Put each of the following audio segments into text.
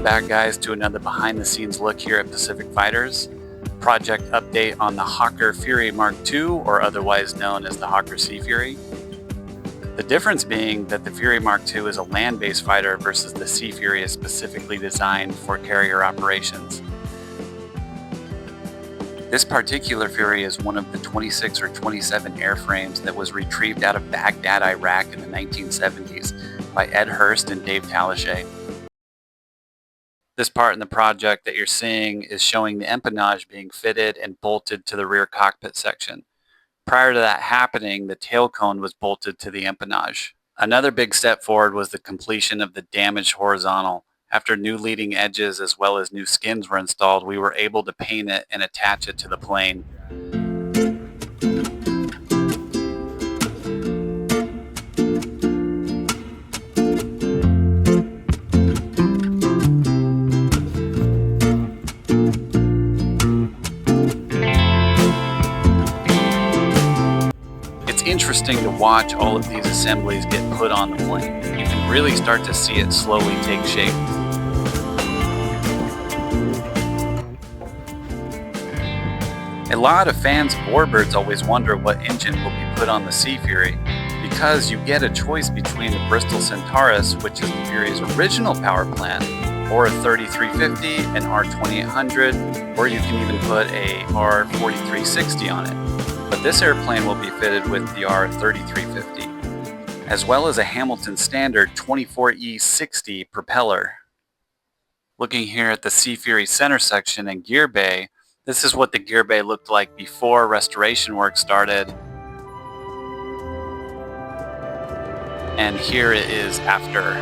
Welcome back, guys, to another behind the scenes look here at Pacific Fighters. Project update on the Hawker Fury Mark II, or otherwise known as the Hawker Sea Fury. The difference being that the Fury Mark II is a land-based fighter versus the Sea Fury is specifically designed for carrier operations. This particular Fury is one of the 26 or 27 airframes that was retrieved out of Baghdad, Iraq in the 1970s by Ed Hurst and Dave Talashay. This part in the project that you're seeing is showing the empennage being fitted and bolted to the rear cockpit section. Prior to that happening, the tail cone was bolted to the empennage. Another big step forward was the completion of the damaged horizontal. After new leading edges as well as new skins were installed, we were able to paint it and attach it to the plane. It's interesting to watch all of these assemblies get put on the plane. You can really start to see it slowly take shape. A lot of fans of Warbirds always wonder what engine will be put on the Sea Fury, because you get a choice between the Bristol Centaurus, which is the Fury's original power plant, or a 3350, an R2800, or you can even put a R4360 on it. But this airplane will be fitted with the R3350, as well as a Hamilton Standard 24E60 propeller. Looking here at the Sea Fury center section and gear bay, this is what the gear bay looked like before restoration work started. And here it is after.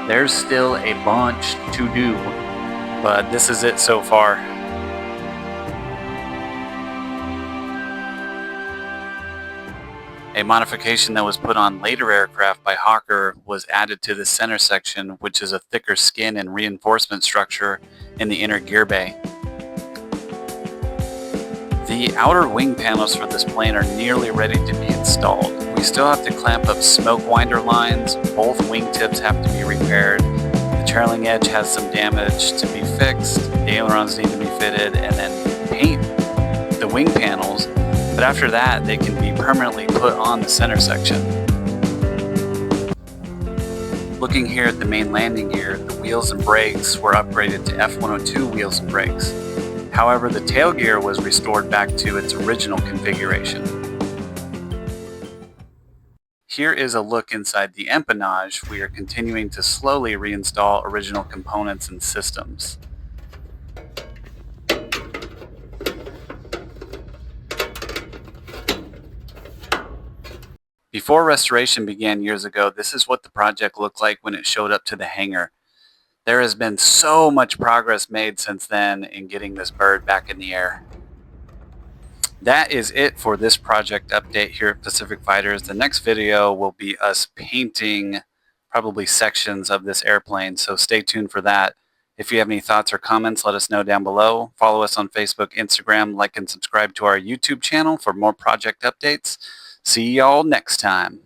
There's still a bunch to do, but this is it so far. A modification that was put on later aircraft by Hawker was added to the center section, which is a thicker skin and reinforcement structure in the inner gear bay. The outer wing panels for this plane are nearly ready to be installed. We still have to clamp up smoke winder lines, both wingtips have to be repaired, the trailing edge has some damage to be fixed, the ailerons need to be fitted, and then paint the wing panels. But after that, they can be permanently put on the center section. Looking here at the main landing gear, the wheels and brakes were upgraded to F102 wheels and brakes. However, the tail gear was restored back to its original configuration. Here is a look inside the empennage. We are continuing to slowly reinstall original components and systems. Before restoration began years ago, this is what the project looked like when it showed up to the hangar. There has been so much progress made since then in getting this bird back in the air. That is it for this project update here at Pacific Fighters. The next video will be us painting probably sections of this airplane, so stay tuned for that. If you have any thoughts or comments, let us know down below. Follow us on Facebook, Instagram, like and subscribe to our YouTube channel for more project updates. See y'all next time.